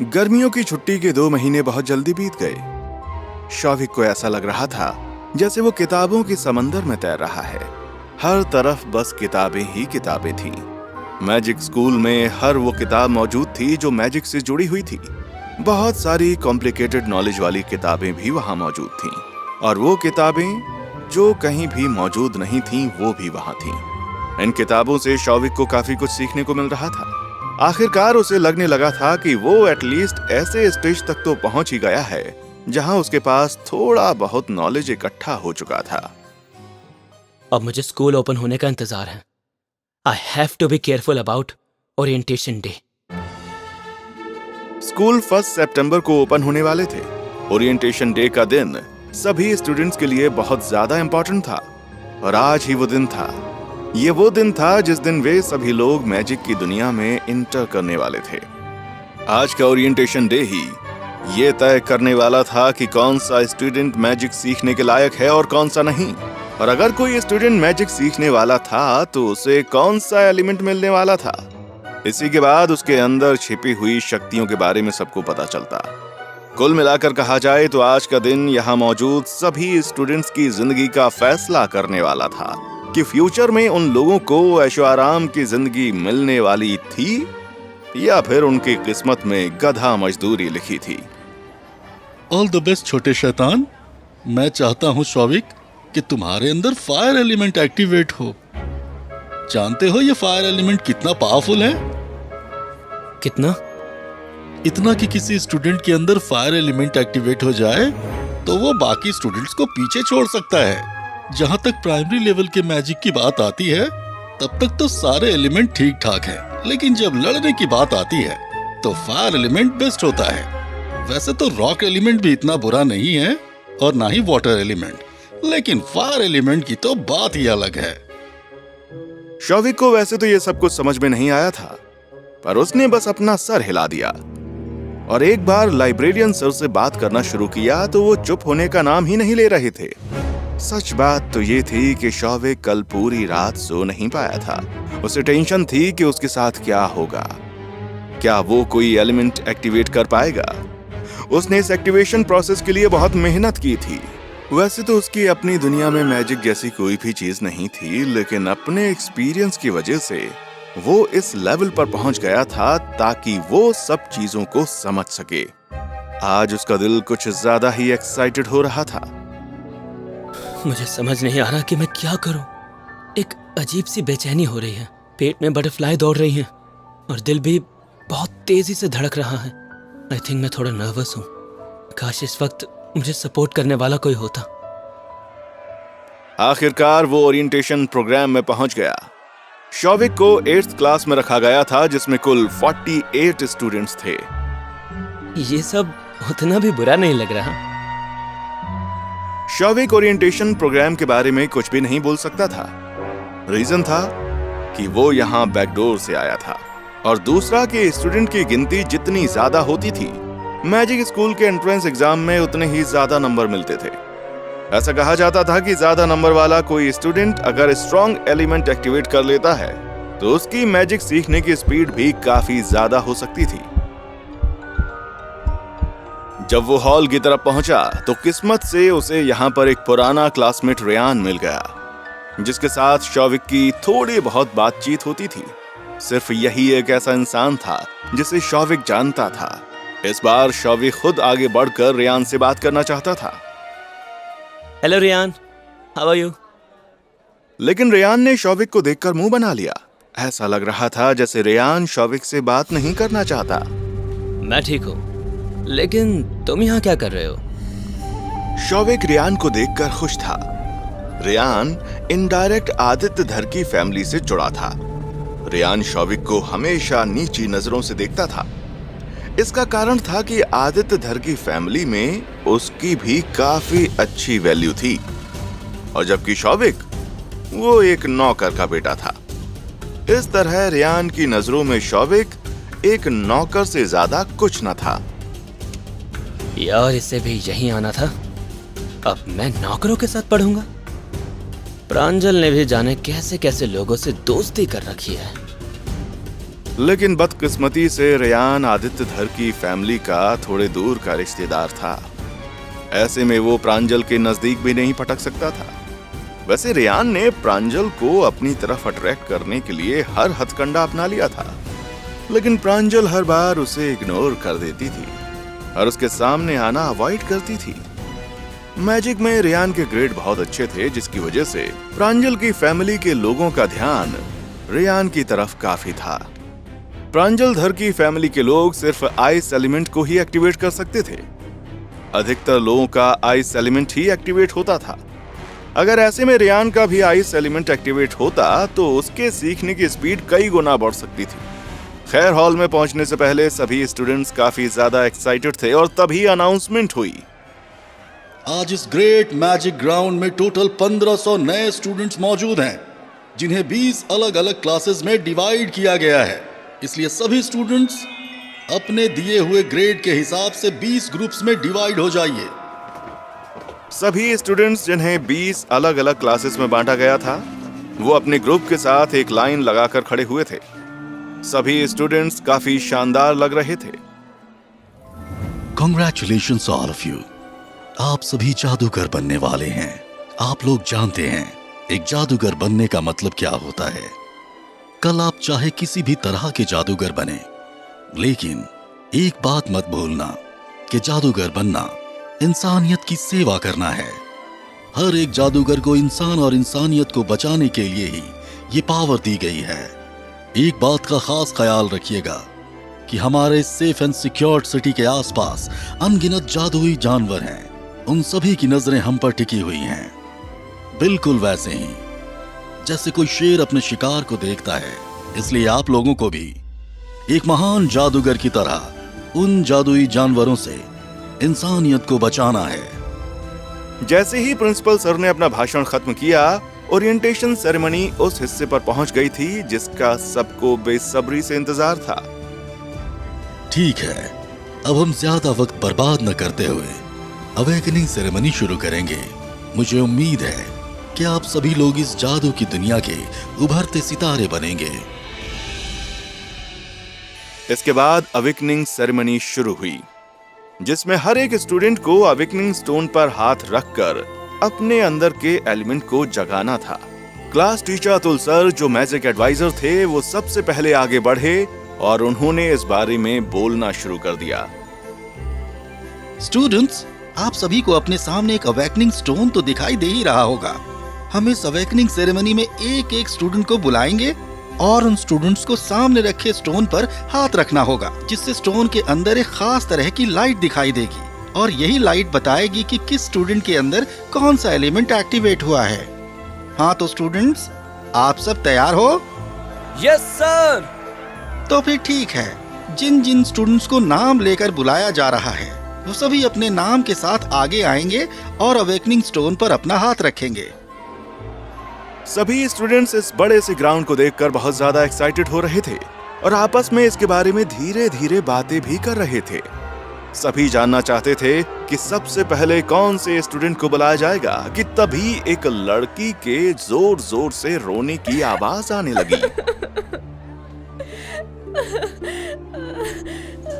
गर्मियों की छुट्टी के 2 महीने बहुत जल्दी बीत गए। शौविक को ऐसा लग रहा था जैसे वो किताबों के समंदर में तैर रहा है। हर तरफ बस किताबें ही किताबें थीं। मैजिक स्कूल में हर वो किताब मौजूद थी जो मैजिक से जुड़ी हुई थी। बहुत सारी कॉम्प्लिकेटेड नॉलेज वाली किताबें भी वहां मौजूद थीं, और वो किताबें जो कहीं भी मौजूद नहीं थीं वो भी वहां थीं। इन किताबों से शौविक को काफी कुछ सीखने को मिल रहा था। आखिरकार उसे लगने लगा था कि वो एटलीस्ट ऐसे स्टेज तक तो पहुंच ही गया है जहां उसके पास थोड़ा बहुत नॉलेज इकट्ठा हो चुका था। अब मुझे स्कूल ओपन होने का इंतजार है। I have to be careful about orientation day. School 1 सितंबर को ओपन होने वाले थे। ओरिएंटेशन डे का दिन सभी स्टूडेंट्स के लिए बहुत ज्यादा इंपॉर्टेंट था, और आज ही वो दिन था। ये वो दिन था जिस दिन वे सभी लोग मैजिक की दुनिया में इंटर करने वाले थे। आज का ओरिएंटेशन डे ही ये तय करने वाला था कि कौन सा स्टूडेंट मैजिक सीखने के लायक है और कौन सा नहीं। और अगर कोई स्टूडेंट मैजिक सीखने वाला था तो उसे कौन सा एलिमेंट मिलने वाला था। इसी के बाद उसके अंदर छिपी हुई शक्तियों के बारे में सबको पता चलता। कुल मिलाकर कहा जाए तो आज का दिन यहाँ मौजूद सभी स्टूडेंट्स की जिंदगी का फैसला करने वाला था कि फ्यूचर में उन लोगों को ऐशो आराम की जिंदगी मिलने वाली थी या फिर उनकी किस्मत में गधा मजदूरी लिखी थी। ऑल द बेस्ट छोटे शैतान। मैं चाहता हूँ शौविक कि तुम्हारे अंदर फायर एलिमेंट एक्टिवेट हो। जानते हो ये फायर एलिमेंट कितना पावरफुल है? कितना? इतना कि किसी स्टूडेंट के अंदर फायर एलिमेंट एक्टिवेट हो जाए तो वो बाकी स्टूडेंट्स को पीछे छोड़ सकता है। जहाँ तक प्राइमरी लेवल के मैजिक की बात आती है तब तक तो सारे एलिमेंट ठीक ठाक हैं, लेकिन जब लड़ने की बात आती है तो फायर एलिमेंट बेस्ट होता है। वैसे तो रॉक एलिमेंट भी इतना बुरा नहीं है और ना ही वाटर एलिमेंट, लेकिन फायर एलिमेंट की तो बात ही अलग है। शौविक को वैसे तो ये सब कुछ समझ में नहीं आया था, पर उसने बस अपना सर हिला दिया और एक बार लाइब्रेरियन सर से बात करना शुरू किया तो वो चुप होने का नाम ही नहीं ले रहे थे। सच बात तो ये थी कि शौविक कल पूरी रात सो नहीं पाया था। उसे टेंशन थी कि उसके साथ क्या होगा। क्या वो कोई एलिमेंट एक्टिवेट कर पाएगा? उसने इस एक्टिवेशन प्रोसेस के लिए बहुत मेहनत की थी। वैसे तो उसकी अपनी दुनिया में मैजिक जैसी कोई भी चीज नहीं थी, लेकिन अपने एक्सपीरियंस की वजह से वो इस लेवल पर पहुंच गया था ताकि वो सब चीजों को समझ सके। आज उसका दिल कुछ ज्यादा ही एक्साइटेड हो रहा था। मुझे समझ नहीं आ रहा कि मैं क्या करूं। एक अजीब सी बेचैनी हो रही है, पेट में बटरफ्लाई दौड़ रही हैं और दिल भी बहुत तेजी से धड़क रहा है। आई थिंक मैं थोड़ा नर्वस हूं। काश इस वक्त मुझे सपोर्ट करने वाला कोई होता। आखिरकार वो ओरिएंटेशन प्रोग्राम में पहुंच गया। शौविक को 8th क्लास में रखा गया था जिसमें कुल 48 स्टूडेंट्स थे। ये सब उतना भी बुरा नहीं लग रहा। शौविक ओरिएंटेशन प्रोग्राम के बारे में कुछ भी नहीं बोल सकता था। रीजन था कि वो यहाँ बैकडोर से आया था, और दूसरा कि स्टूडेंट की गिनती जितनी ज्यादा होती थी मैजिक स्कूल के एंट्रेंस एग्जाम में उतने ही ज्यादा नंबर मिलते थे। ऐसा कहा जाता था कि ज्यादा नंबर वाला कोई स्टूडेंट अगर स्ट्रॉन्ग एलिमेंट एक्टिवेट कर लेता है तो उसकी मैजिक सीखने की स्पीड भी काफी ज्यादा हो सकती थी। जब वो हॉल की तरफ पहुंचा तो किस्मत से उसे यहाँ पर एक पुराना क्लासमेट रेयान मिल गया, जिसके साथ शौविक की थोड़ी बहुत बातचीत होती थी। सिर्फ यही एक ऐसा इंसान था जिसे शौविक जानता था। इस बार शौविक खुद आगे बढ़कर रेयान से बात करना चाहता था। Hello Ryan, how are you? लेकिन रेयान ने शौविक को देखकर मुंह बना लिया। ऐसा लग रहा था जैसे रेयान शौविक से बात नहीं करना चाहता। मैं ठीक हूँ, लेकिन तुम यहाँ क्या कर रहे हो? शौविक रेयान को देखकर खुश था। रेयान इनडायरेक्ट आदित्य धर की फैमिली से जुड़ा था। रेयान शौविक को हमेशा नीची नजरों से देखता था। इसका कारण था कि आदित्य धर की फैमिली में उसकी भी काफी अच्छी वैल्यू थी, और जबकि शौविक वो एक नौकर का बेटा था। इस तरह रेयान की नजरों में शौविक एक नौकर से ज्यादा कुछ न था। यार, इसे भी यहीं आना था। अब मैं नौकरों के साथ पढ़ूंगा। प्रांजल ने भी जाने कैसे कैसे लोगों से दोस्ती कर रखी है। लेकिन बदकिस्मती से रेयान आदित्य धर की फैमिली का थोड़े दूर का रिश्तेदार था। ऐसे में वो प्रांजल के नजदीक भी नहीं पटक सकता था। वैसे रेयान ने प्रांजल को अपनी तरफ अट्रैक्ट करने के लिए हर हथकंडा अपना लिया था, लेकिन प्रांजल हर बार उसे इग्नोर कर देती थी और उसके सामने आना अवॉइड करती थी। मैजिक में रेयान के ग्रेड बहुत अच्छे थे, जिसकी वजह से प्रांजल की फैमिली के लोगों का ध्यान रेयान की तरफ काफी था। प्रांजल धर की फैमिली के लोग सिर्फ आइस एलिमेंट को ही एक्टिवेट कर सकते थे। अधिकतर लोगों का आइस एलिमेंट ही एक्टिवेट होता था। अगर ऐसे में रेयान का भी आइस एलिमेंट एक्टिवेट होता तो उसके सीखने की स्पीड कई गुना बढ़ सकती थी। खैर, हॉल में पहुंचने से पहले सभी स्टूडेंट्स काफी ज्यादा एक्साइटेड थे और तभी अनाउंसमेंट हुई। आज इस ग्रेट मैजिक ग्राउंड में टोटल 1500 नए स्टूडेंट्स मौजूद हैं, जिन्हें 20 अलग अलग क्लासेस में डिवाइड किया गया है। इसलिए सभी स्टूडेंट्स अपने दिए हुए ग्रेड के हिसाब से 20 ग्रुप्स में डिवाइड हो जाइए। सभी स्टूडेंट्स जिन्हें 20 अलग अलग क्लासेस में बांटा गया था, वो अपने ग्रुप के साथ एक लाइन लगाकर खड़े हुए थे। सभी स्टूडेंट्स काफी शानदार लग रहे थे। Congratulations all of you. आप सभी जादूगर बनने वाले हैं। आप लोग जानते हैं एक जादूगर बनने का मतलब क्या होता है। कल आप चाहे किसी भी तरह के जादूगर बने, लेकिन एक बात मत भूलना कि जादूगर बनना इंसानियत की सेवा करना है। हर एक जादूगर को इंसान और इंसानियत को बचाने के लिए ही ये पावर दी गई है। एक बात का खास ख्याल रखिएगा कि हमारे सेफ एंड सिक्योर्ड सिटी के आसपास अनगिनत जादुई जानवर हैं। उन सभी की नजरें हम पर टिकी हुई हैं, बिल्कुल वैसे ही जैसे कोई शेर अपने शिकार को देखता है। इसलिए आप लोगों को भी एक महान जादूगर की तरह उन जादुई जानवरों से इंसानियत को बचाना है। जैसे ही प्रिंसिपल सर ने अपना भाषण खत्म किया, ओरिएंटेशन सेरेमनी उस हिस्से पर पहुंच गई थी जिसका सबको बेसब्री से इंतजार था। ठीक है, अब हम ज्यादा वक्त बर्बाद न करते हुए अवेकनिंग सेरेमनी शुरू करेंगे। मुझे उम्मीद है कि आप सभी लोग इस जादू की दुनिया के उभरते सितारे बनेंगे। इसके बाद अवेकनिंग सेरेमनी शुरू हुई, जिसमें हर एक स्टूडेंट को अवेकनिंग स्टोन पर हाथ रखकर अपने अंदर के एलिमेंट को जगाना था। क्लास टीचर अतुल सर, जो मैजिक एडवाइजर थे, वो सबसे पहले आगे बढ़े और उन्होंने इस बारे में बोलना शुरू कर दिया। स्टूडेंट्स, आप सभी को अपने सामने एक अवेकनिंग स्टोन तो दिखाई दे ही रहा होगा। हम इस अवेकनिंग सेरेमनी में एक एक स्टूडेंट को बुलाएंगे और उन स्टूडेंट्स को सामने रखे स्टोन पर हाथ रखना होगा, जिससे स्टोन के अंदर एक खास तरह की लाइट दिखाई देगी और यही लाइट बताएगी कि किस स्टूडेंट के अंदर कौन सा एलिमेंट एक्टिवेट हुआ है। हाँ तो स्टूडेंट्स, आप सब तैयार हो? Yes sir. तो फिर ठीक है, जिन जिन स्टूडेंट्स को नाम लेकर बुलाया जा रहा है वो सभी अपने नाम के साथ आगे आएंगे और अवेकनिंग स्टोन पर अपना हाथ रखेंगे। सभी स्टूडेंट्स इस बड़े से ग्राउंड को देखकर बहुत ज्यादा एक्साइटेड हो रहे थे और आपस में इसके बारे में धीरे धीरे बातें भी कर रहे थे। सभी जानना चाहते थे कि सबसे पहले कौन से स्टूडेंट को बुलाया जाएगा कि तभी एक लड़की के जोर जोर से रोने की आवाज आने लगी।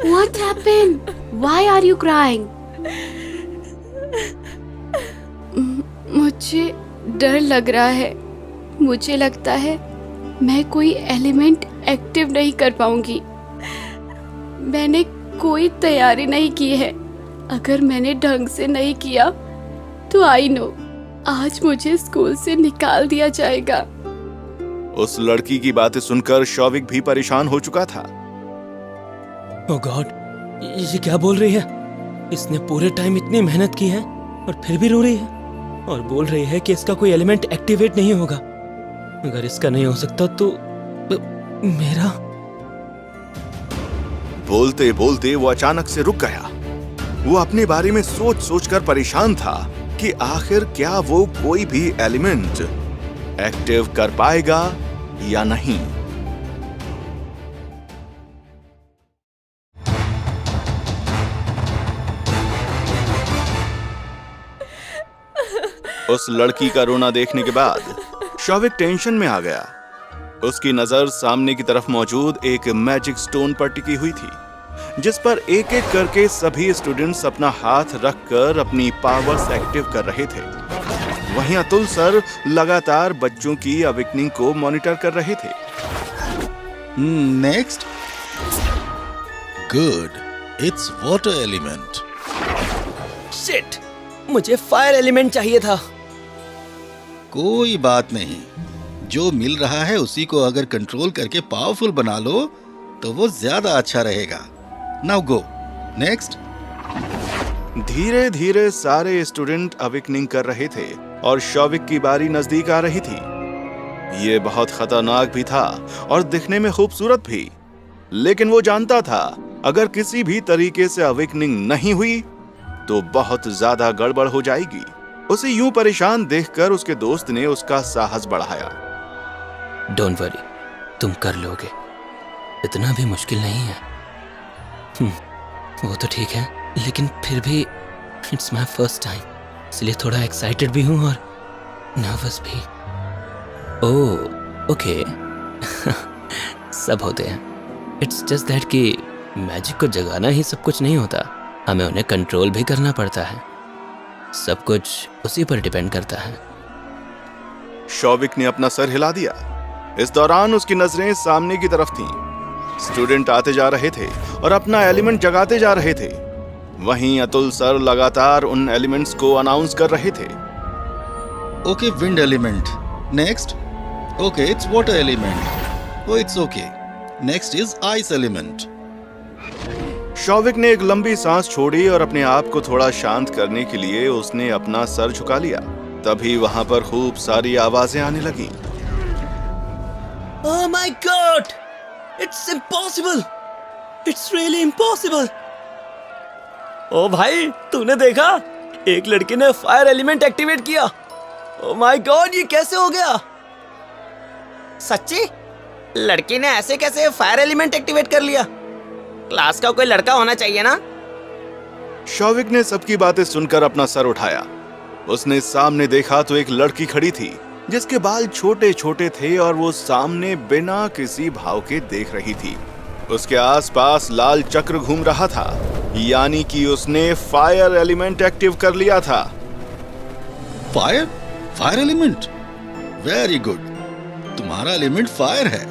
What happened? Why are you crying? मुझे डर लग रहा है। मुझे लगता है मैं कोई एलिमेंट एक्टिव नहीं कर पाऊंगी। मैंने कोई तैयारी नहीं की है। अगर मैंने ढंग से नहीं किया तो आई नो आज मुझे स्कूल से निकाल दिया जाएगा। उस लड़की की बातें सुनकर शौविक भी परेशान हो चुका था। ओह गॉड, ये क्या बोल रही है? इसने पूरे टाइम इतनी मेहनत की है और फिर भी रो रही है और बोल रही है कि इसका कोई एलिमेंट एक्टिवेट नहीं होगा। अगर इसका नहीं हो सकता तो मेरा। बोलते बोलते वो अचानक से रुक गया। वो अपने बारे में सोच सोचकर परेशान था कि आखिर क्या वो कोई भी एलिमेंट एक्टिव कर पाएगा या नहीं। उस लड़की का रोना देखने के बाद शौविक टेंशन में आ गया। उसकी नजर सामने की तरफ मौजूद एक मैजिक स्टोन पर टिकी हुई थी, जिस पर एक एक करके सभी स्टूडेंट्स अपना हाथ रखकर अपनी पावर्स एक्टिव कर रहे थे। वहीं अतुल सर लगातार बच्चों की अवेकनिंग को मॉनिटर कर रहे थे। Next. Good, it's water element. Shit, मुझे फायर एलिमेंट चाहिए था। कोई बात नहीं, जो मिल रहा है उसी को अगर कंट्रोल करके पावरफुल बना लो तो वो ज्यादा अच्छा रहेगा। Now go. नेक्स्ट। धीरे धीरे सारे स्टूडेंट अवेकनिंग कर रहे थे और शौविक की बारी नजदीक आ रही थी। ये बहुत खतरनाक भी था और दिखने में खूबसूरत भी, लेकिन वो जानता था अगर किसी भी तरीके से अवेकनिंग नहीं हुई तो बहुत ज्यादा गड़बड़ हो जाएगी। उसे यूं परेशान देखकर उसके दोस्त ने उसका साहस बढ़ाया। डोंट वरी, तुम कर लोगे, इतना भी मुश्किल नहीं है। वो तो ठीक है, लेकिन फिर भी इट्स माय फर्स्ट टाइम, इसलिए थोड़ा एक्साइटेड भी हूँ और नर्वस भी। Oh okay. सब होते हैं। इट्स जस्ट दैट कि मैजिक को जगाना ही सब कुछ नहीं होता, हमें उन्हें कंट्रोल भी करना पड़ता है। सब कुछ उसी पर डिपेंड करता है। शौविक ने अपना सर हिला दिया। इस दौरान उसकी नजरें सामने की तरफ थीं। स्टूडेंट आते जा रहे थे और अपना एलिमेंट जगाते जा रहे थे। वहीं अतुल सर लगातार उन एलिमेंट्स को अनाउंस कर रहे थे। Okay, wind element. Next. Okay, it's water element. Oh it's okay. Next is ice element. Shouvik ने एक लंबी सांस छोड़ी और अपने आप को थोड़ा शांत करने के लिए उसने अपना सर झुका लिया। तभी वहां पर खूब सारी आवाजें आने लगी। Oh my God! It's impossible! It's really impossible! ओ भाई, तूने देखा? एक लड़के ने फायर एलिमेंट एक्टिवेट किया। ओ माय गॉड, ये कैसे हो गया? सच्ची? लड़की ने ऐसे कैसे फायर एलिमेंट एक्टिवेट कर लिया? क्लास का कोई लड़का होना चाहिए ना? शौविक ने सबकी बातें सुनकर अपना सर उठाया। उसने सामने देखा तो एक लड़की खड़ी थी जिसके बाल छोटे छोटे थे और वो सामने बिना किसी भाव के देख रही थी। उसके आसपास लाल चक्र घूम रहा था, यानी कि उसने फायर एलिमेंट एक्टिव कर लिया था। Fire? Fire element? Very good, तुम्हारा एलिमेंट फायर है।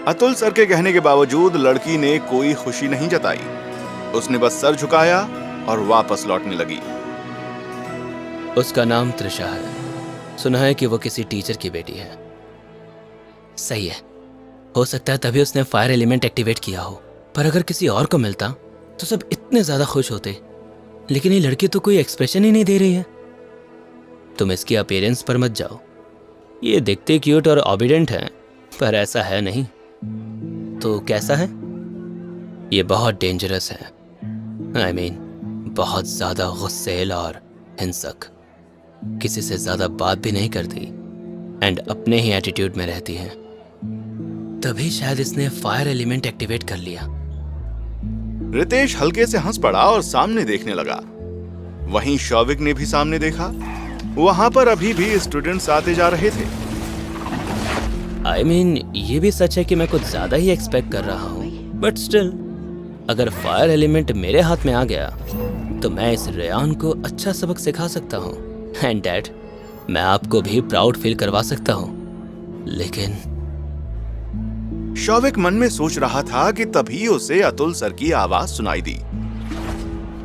अतुल सर के कहने के बावजूद लड़की ने कोई खुशी नहीं जताई। उसने बस सर झुकाया और वापस लौटने लगी। उसका नाम त्रिशा है। सुना है कि वो किसी टीचर की बेटी है। सही है, हो सकता है तभी उसने फायर एलिमेंट एक्टिवेट किया हो। पर अगर किसी और को मिलता तो सब इतने ज्यादा खुश होते, लेकिन ये लड़की तो कोई एक्सप्रेशन ही नहीं दे रही है। तुम इसकी अपीयरेंस पर मत जाओ। ये दिखते क्यूट और ओबीडेंट है, पर ऐसा है नहीं। तो कैसा है? ये बहुत डेंजरस है। I mean, बहुत ज्यादा गुस्सैल और हिंसक, किसी से ज्यादा बात भी नहीं करती एंड अपने ही एटीट्यूड में रहती है। तभी शायद इसने फायर एलिमेंट एक्टिवेट कर लिया। रितेश हल्के से हंस पड़ा और सामने देखने लगा। वहीं शौविक ने भी सामने देखा। वहां पर अभी भी स्टूडेंट्स आते जा रहे थे। I mean, ये भी सच है कि मैं कुछ ज्यादा ही एक्सपेक्ट कर रहा हूँ, बट स्टिल अगर फायर एलिमेंट मेरे हाथ में आ गया तो मैं इस रेयान को अच्छा सबक सिखा सकता हूँ एंड डैड, मैं आपको भी प्राउड फील करवा सकता हूँ। लेकिन शौविक मन में सोच रहा था कि तभी उसे अतुल सर की आवाज सुनाई दी।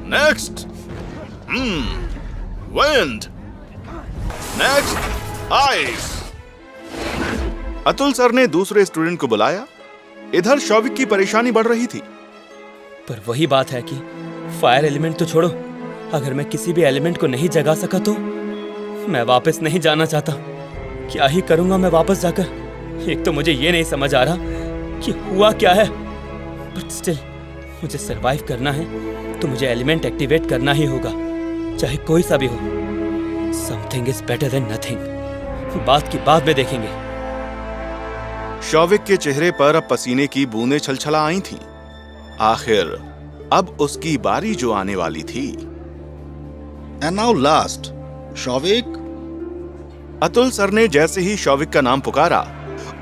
Next. Wind. Next ice. Atul sir ने दूसरे स्टूडेंट को बुलाया। इधर शौविक की परेशानी बढ़ रही थी। पर वही बात है कि फायर एलिमेंट तो छोड़ो, अगर मैं किसी भी एलिमेंट को नहीं जगा सका तो मैं वापस नहीं जाना चाहता। क्या ही करूंगा मैं वापस जाकर? एक तो मुझे ये नहीं समझ आ रहा कि हुआ क्या है, बट स्टिल मुझे सरवाइव करना है तो मुझे एलिमेंट एक्टिवेट करना ही होगा, चाहे कोई सा भी हो। Something is better than nothing. बात की बात में देखेंगे। शौविक के चेहरे पर अब पसीने की बूंदें छलछला आई थीं। आखिर अब उसकी बारी जो आने वाली थी। And now last, Shouvik. Atul sir ने जैसे ही शौविक का नाम पुकारा,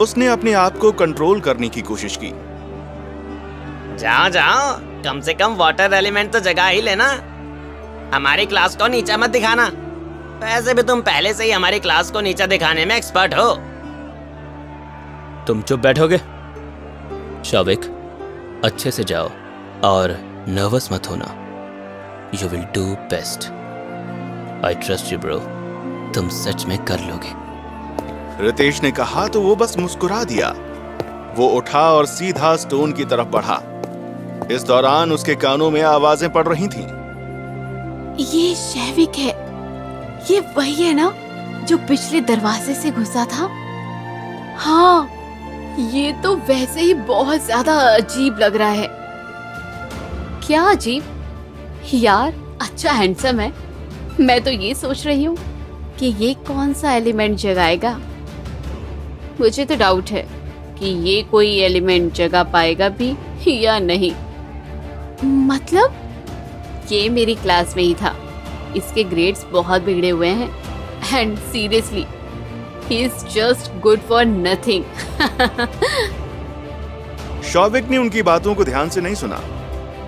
उसने अपने आप को कंट्रोल करने की कोशिश की। जाओ जाओ, कम से कम वाटर एलिमेंट तो जगा ही लेना। हमारी क्लास को नीचा मत दिखाना। वैसे भी तुम पहले से ही हमारी क्लास को नीचा दिखाने में एक्सपर्ट हो। तुम चुप बैठोगे? शौविक, अच्छे से जाओ और नर्वस मत होना। You will do best. I trust you bro, तुम सच में कर लोगे। रितेश ने कहा तो वो बस मुस्कुरा दिया। वो उठा और सीधा स्टोन की तरफ बढ़ा। इस दौरान उसके कानों में आवाजें पड़ रही थीं। ये शैविक है। ये वही है ना जो पिछले दरवाजे से घुसा था? हाँ, ये तो वैसे ही बहुत ज्यादा अजीब लग रहा है। क्या अजीब? यार अच्छा हैंडसम है। मैं तो ये सोच रही हूँ कि ये कौन सा एलिमेंट जगाएगा। मुझे तो डाउट है कि ये कोई एलिमेंट जगा पाएगा भी या नहीं। मतलब ये मेरी क्लास में ही था। इसके ग्रेड्स बहुत बिगड़े हुए हैं and seriously he is just good for nothing. Shouvik ने उनकी बातों को ध्यान से नहीं सुना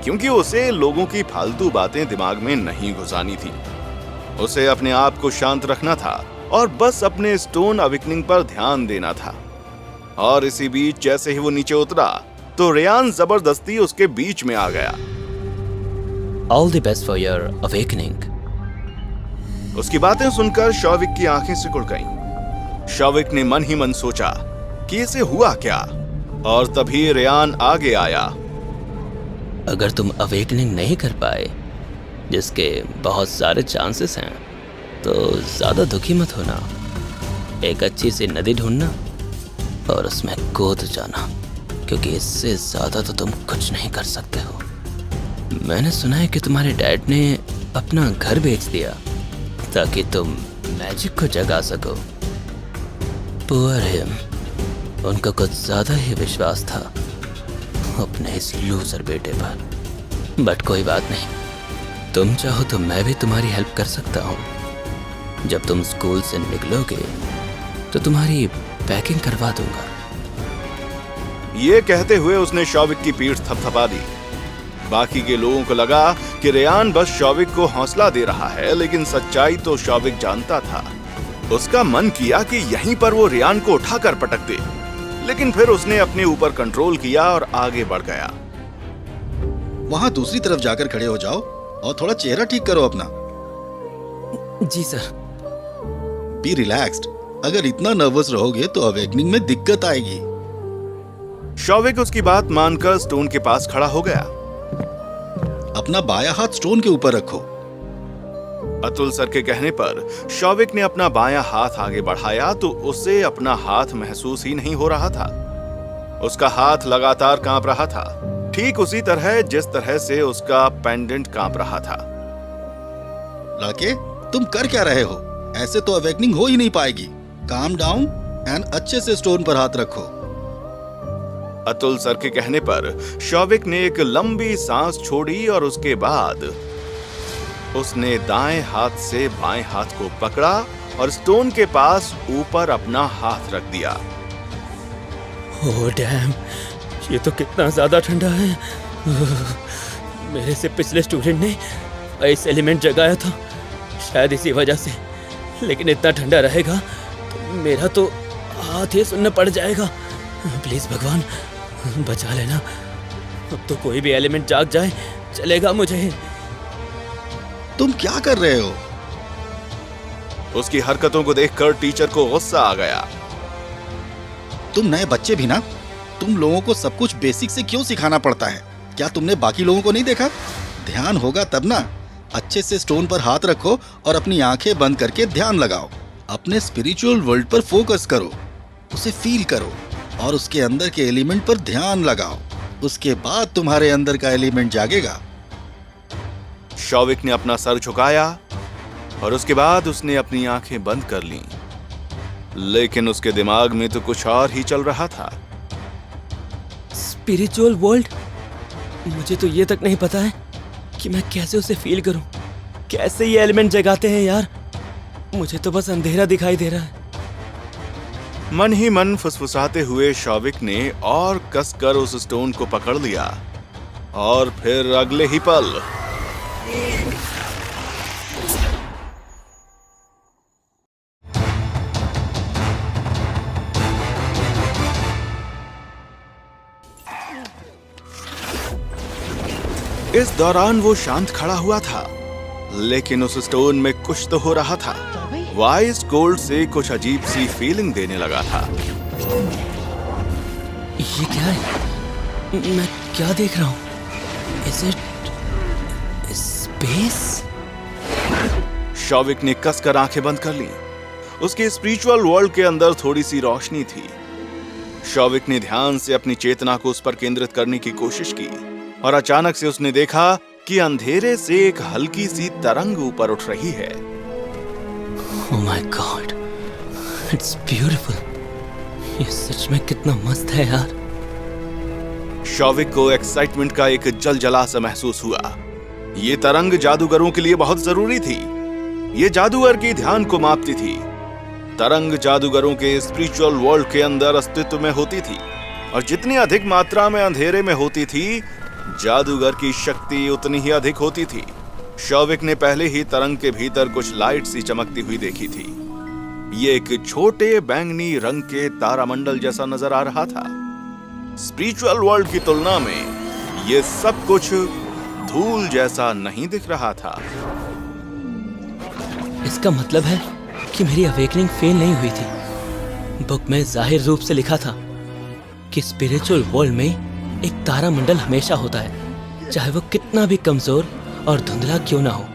क्योंकि उसे लोगों की फालतू बातें दिमाग में नहीं घुसानी थी। उसे अपने आप को शांत रखना था और बस अपने स्टोन अवेकनिंग पर ध्यान देना था। और इसी बीच जैसे ही वो नीचे उतरा तो रेयान जबरदस्ती उसके बीच में आ गया। All the best for your awakening. उसकी बातें सुनकर शौविक की आंखें सिकुड़ गईं। शौविक ने मन ही मन सोचा कि इसे हुआ क्या, और तभी रेयान आगे आया। अगर तुम अवेकनिंग नहीं कर पाए, जिसके बहुत सारे चांसेस हैं, तो ज्यादा दुखी मत होना। एक अच्छी सी नदी ढूंढना और उसमें कूद जाना, क्योंकि इससे ज्यादा तो तुम कुछ नहीं कर सकते हो। मैंने सुना है कि तुम्हारे डैड ने अपना घर बेच दिया ताकि तुम मैजिक को जगा सको। पुअर हिम, उनका कुछ ज्यादा ही विश्वास था अपने इस लूजर बेटे पर। बट कोई बात नहीं, तुम चाहो तो मैं भी तुम्हारी हेल्प कर सकता हूँ। जब तुम स्कूल से निकलोगे तो तुम्हारी पैकिंग करवा दूंगा। ये कहते हुए उसने शौविक की पीठ थपथपा दी। बाकी के लोगों को लगा कि रेयान बस शौविक को हौसला दे रहा है, लेकिन सच्चाई तो शौविक जानता था। उसका मन किया कि यहीं पर वो रेयान को उठाकर पटक दे, लेकिन फिर उसने अपने ऊपर कंट्रोल किया और आगे बढ़ गया। वहां दूसरी तरफ जाकर खड़े हो जाओ और थोड़ा चेहरा ठीक करो अपना। जी सर। B relaxed. अगर इतना नर्वस रहोगे तो अवेकनिंग में दिक्कत आएगी। शौविक उसकी बात मानकर स्टोन के पास खड़ा हो गया। अपना बायां हाथ स्टोन के ऊपर रखो। अतुल सर के कहने पर शौविक ने अपना बायां हाथ आगे बढ़ाया तो उसे अपना हाथ महसूस ही नहीं हो रहा था। उसका हाथ लगातार कांप रहा था, ठीक उसी तरह जिस तरह से उसका पेंडेंट कांप रहा था। लड़के, तुम कर क्या रहे हो? ऐसे तो अवेकनिंग हो ही नहीं पाएगी। काम डाउन एंड अच्छे से स्टोन पर हाथ रखो। अतुल सर के कहने पर शौविक ने एक लंबी सांस छोड़ी और उसके बाद उसने दाएं हाथ से बाएं हाथ को पकड़ा और स्टोन के पास ऊपर अपना हाथ रख दिया। ओह डैम, ये तो कितना ज्यादा ठंडा है। मेरे से पिछले स्टूडेंट ने आइस एलिमेंट जगाया था, शायद इसी वजह से। लेकिन इतना ठंडा रहेगा तो मेरा तो हाथ ही सुनना पड़ जाएगा। प्लीज भगवान बचा लेना। अब तो कोई भी एलिमेंट जाग जाए चलेगा मुझे। तुम क्या कर रहे हो? उसकी हरकतों को देखकर टीचर को गुस्सा आ गया। तुम नए बच्चे भी ना, तुम लोगों को सब कुछ बेसिक से क्यों सिखाना पड़ता है? क्या तुमने बाकी लोगों को नहीं देखा? ध्यान होगा तब ना। अच्छे से स्टोन पर हाथ रखो और अपनी आंखें बंद करके ध्यान लगाओ। अपने स्पिरिचुअल वर्ल्ड पर फोकस करो, उसे फील करो और उसके अंदर के एलिमेंट पर ध्यान लगाओ। उसके बाद तुम्हारे अंदर का एलिमेंट जागेगा। शौविक ने अपना सर झुकाया और उसके बाद उसने अपनी आंखें बंद कर लीं। लेकिन उसके दिमाग में तो कुछ और ही चल रहा था। Spiritual world? मुझे तो ये तक नहीं पता है कि मैं कैसे उसे फील करूं। कैसे ये एलिमेंट जगाते हैं यार? मुझे तो बस अंधेरा दिखाई दे रहा है। मन ही मन फुसफुसाते हुए शौविक ने और कसकर उस स्टोन को पकड़ लिया और फिर अगले ही पल इस दौरान वो शांत खड़ा हुआ था, लेकिन उस स्टोन में कुछ तो हो रहा था। वो आइस कोल्ड से कुछ अजीब सी फीलिंग देने लगा था। ये क्या है? मैं क्या देख रहा हूँ? Is it space? शौविक ने कसकर आंखें बंद कर ली। उसके स्पिरिचुअल वर्ल्ड के अंदर थोड़ी सी रोशनी थी। शौविक ने ध्यान से अपनी चेतना को उस पर केंद्रित करने की कोशिश की और अचानक से उसने देखा कि अंधेरे से एक हल्की सी तरंग ऊपर उठ रही है। Oh my God, it's beautiful. ये सच में कितना मस्त है यार। शौविक को एक्साइटमेंट का एक जलजला सा महसूस हुआ। ये तरंग जादूगरों के लिए बहुत जरूरी थी। ये जादूगर के ध्यान को मापती थी। तरंग जादूगरों के स्पिरिचुअल वर्ल्ड के अंदर अस्तित्व में होती थी और जितनी अधिक मात्रा में अंधेरे में होती थी, जादूगर की शक्ति उतनी ही अधिक होती थी। शौविक ने पहले ही तरंग के भीतर कुछ लाइट सी चमकती हुई देखी थी। ये एक छोटे बैंगनी रंग के तारामंडल जैसा नजर आ रहा था। स्पिरिचुअल वर्ल्ड की तुलना में ये सब कुछ धूल जैसा नहीं दिख रहा था। इसका मतलब है कि मेरी अवेकनिंग फेल नहीं हुई थी। बुक में जाहिर रूप से लिखा था कि स्पिरिचुअल वर्ल्ड में एक तारामंडल हमेशा होता है, चाहे वो कितना भी कमजोर और धुंधला क्यों ना हो।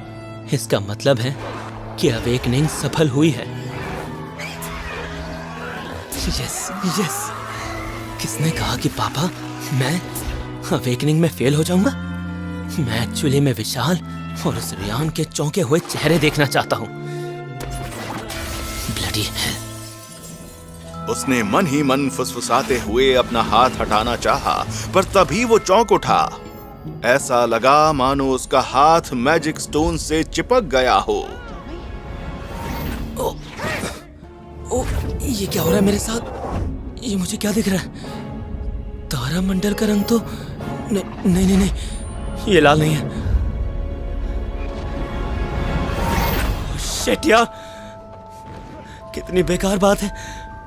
इसका मतलब है कि अवेकनिंग सफल हुई है। Yes yes. किसने कहा कि पापा मैं अवेकनिंग में फेल हो जाऊंगा? मैं एक्चुअली में विशाल और उस रियान के चौंके हुए चेहरे देखना चाहता हूँ। Bloody hell. उसने मन ही मन फुसफुसाते हुए अपना हाथ हटाना चाहा, पर तभी वो चौंक उठा। ऐसा लगा मानो उसका हाथ मैजिक स्टोन से चिपक गया हो। ओ, ये क्या हो रहा है मेरे साथ? ये मुझे क्या दिख रहा है? तारामंडल का रंग तो नहीं, ये लाल नहीं है। शिट यार, कितनी बेकार बात है।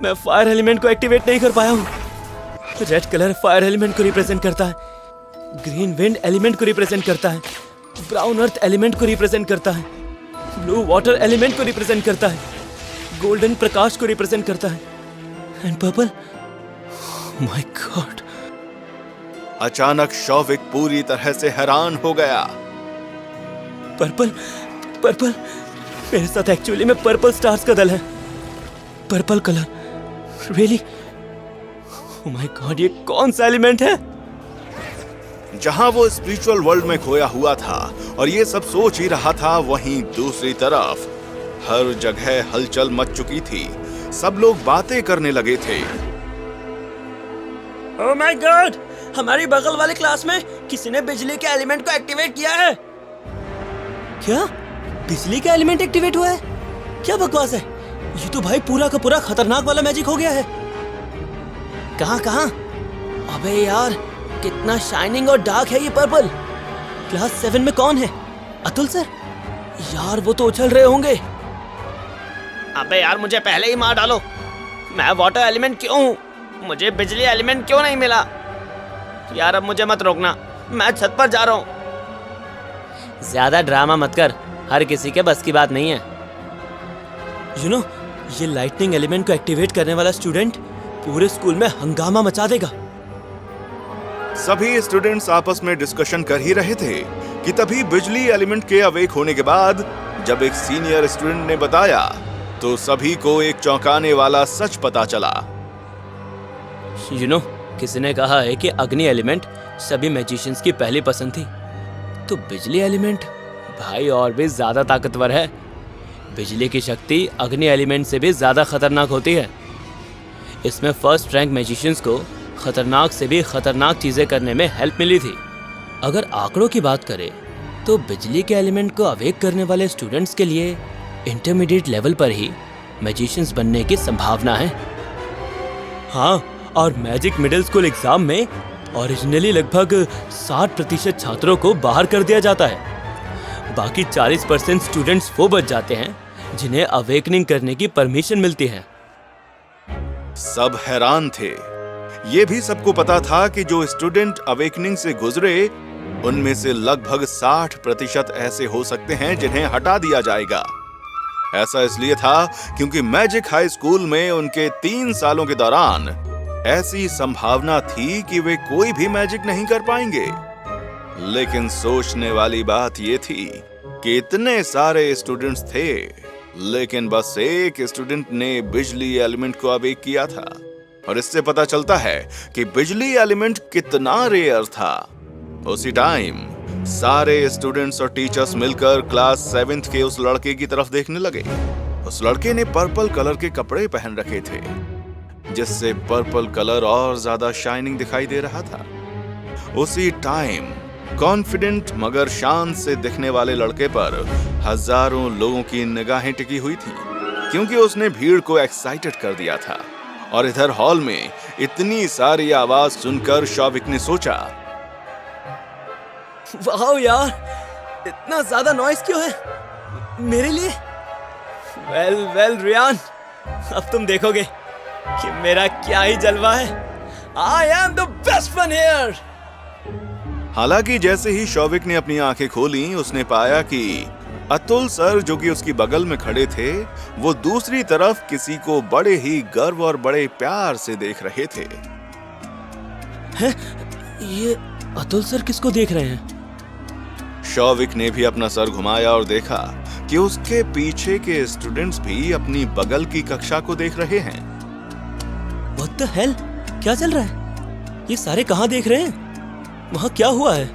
मैं फायर एलिमेंट को एक्टिवेट नहीं कर पाया हूँ। रेड कलर फायर एलिमेंट को रिप्रेजेंट करता है, ग्रीन विंड एलिमेंट को रिप्रेजेंट करता है, ब्राउन अर्थ एलिमेंट को रिप्रेजेंट करता है, ब्लू वाटर एलिमेंट को रिप्रेजेंट करता है, गोल्डन प्रकाश को रिप्रेजेंट करता है, एंड पर्पल। My God. अचानक शौविक पूरी तरह से हैरान हो गया। पर्पल मेरे साथ एक्चुअली में पर्पल स्टार्स का दल है। Purple colour, really? Oh my God, ये कौन सा एलिमेंट है? जहां वो स्पिरिचुअल वर्ल्ड में खोया हुआ था और ये सब सोच ही रहा था, वहीं दूसरी तरफ हर जगह हलचल मच चुकी थी। सब लोग बातें करने लगे थे। ओह माय गॉड, हमारी बगल वाली क्लास में किसी ने बिजली के एलिमेंट को एक्टिवेट किया है। क्या बिजली का एलिमेंट एक्टिवेट हुआ है? क्या बकवास है? ये तो भाई पूरा का पूरा खतरनाक वाला मैजिक हो गया है। कहां? अबे यार, कितना शाइनिंग और डार्क है ये पर्पल। क्लास 7 में कौन है? अतुल सर? यार वो तो उछल रहे होंगे। अबे यार, मुझे पहले ही मार डालो। मैं वाटर एलिमेंट क्यों हूँ? मुझे बिजली एलिमेंट क्यों नहीं मिला? यार अब मुझे मत रोकना, मैं छत पर जा रहा हूँ। ज्यादा ड्रामा मत कर, हर किसी के बस की बात नहीं है। यू नो, ये लाइटनिंग एलिमेंट को एक्टिवेट करने वाला स्टूडेंट पूरे स्कूल में हंगामा मचा देगा। सभी स्टूडेंट्स आपस में डिस्कशन कर ही रहे थे कि तभी बिजली एलिमेंट के अवेक होने के बाद जब एक सीनियर स्टूडेंट ने बताया, तो सभी को एक चौंकाने वाला सच पता चला। यू नो, किसी ने कहा है कि अग्नि एलिमेंट सभी मैजिशियंस की पहली पसंद थी, तो बिजली एलिमेंट भाई और भी ज्यादा ताकतवर है। बिजली की शक्ति अग्नि एलिमेंट से भी ज्यादा खतरनाक होती है। इसमें फर्स्ट रैंक मैजिशियंस को खतरनाक से भी खतरनाक चीजें करने में हेल्प मिली थी। अगर आंकड़ों की बात करें तो बिजली के एलिमेंट को अवेक करने वाले स्टूडेंट्स के लिए इंटरमीडिएट लेवल पर ही मैजिशियंस बनने की संभावना है। हाँ, और मैजिक मिडिल स्कूल एग्जाम में ओरिजिनली लगभग 60% छात्रों को बाहर कर दिया जाता है। बाकी 40% स्टूडेंट्स वो बच जाते हैं जिन्हें अवेकनिंग करने की परमिशन मिलती है। सब हैरान थे। ये भी सबको पता था कि जो स्टूडेंट अवेकनिंग से गुजरे उनमें से लगभग 60% ऐसे हो सकते हैं जिन्हें हटा दिया जाएगा। ऐसा इसलिए था क्योंकि मैजिक हाई स्कूल में उनके 3 सालों के दौरान ऐसी संभावना थी कि वे कोई भी मैजिक नहीं कर पाएंगे। लेकिन सोचने वाली बात ये थी कि इतने सारे स्टूडेंट्स थे, लेकिन बस एक स्टूडेंट ने बिजली एलिमेंट को अवेक किया था। और इससे पता चलता है कि बिजली एलिमेंट कितना रेयर था। उसी टाइम सारे स्टूडेंट्स और टीचर्स मिलकर क्लास 7th के उस लड़के की तरफ देखने लगे। उस लड़के ने पर्पल कलर के कपड़े पहन रखे थे, जिससे पर्पल कलर और ज्यादा शाइनिंग दिखाई दे रहा था। उसी टाइम कॉन्फिडेंट मगर शांत से दिखने वाले लड़के पर हजारों लोगों की निगाहें टिकी हुई थी, क्योंकि उसने भीड़ को एक्साइटेड कर दिया था। और इधर हॉल में इतनी सारी आवाज सुनकर शौविक ने सोचा, वाह यार, इतना ज्यादा नॉइस क्यों है मेरे लिए? वेल रियान, अब तुम देखोगे कि मेरा क्या ही जलवा है। I am the best one here. हालांकि जैसे ही शौविक ने अपनी आंखें खोली, उसने पाया कि अतुल सर, जो कि उसकी बगल में खड़े थे, वो दूसरी तरफ किसी को बड़े ही गर्व और बड़े प्यार से देख रहे थे। ये अतुल सर किसको देख रहे हैं? शौविक ने भी अपना सर घुमाया और देखा कि उसके पीछे के स्टूडेंट्स भी अपनी बगल की कक्षा को देख रहे हैं। What the hell? क्या चल रहा है? ये सारे कहाँ देख रहे हैं? वहाँ क्या हुआ है?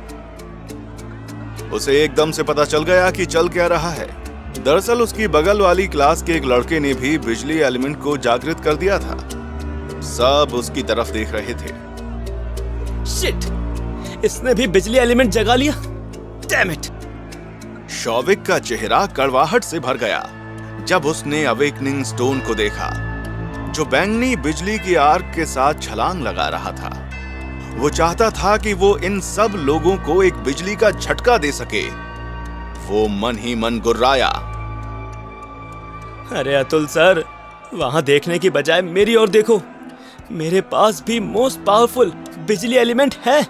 उसे एकदम से पता चल गया कि चल क्या रहा है। दरअसल उसकी बगल वाली क्लास के एक लड़के ने भी बिजली एलिमेंट को जागृत कर दिया था। सब उसकी तरफ देख रहे थे। शिट! इसने भी बिजली एलिमेंट जगा लिया। Damn it! शौविक का चेहरा कड़वाहट से भर गया जब उसने अवेकनिंग स्टोन को देखा, जो बैंगनी बिजली की आर्क के साथ छलांग लगा रहा था। वो चाहता था कि वो इन सब लोगों को एक बिजली का झटका दे सके। वो मन ही मन गुर्राया। अरे अतुल सर, वहां देखने की बजाय मेरी ओर देखो। मेरे पास भी मोस्ट पावरफुल बिजली एलिमेंट है,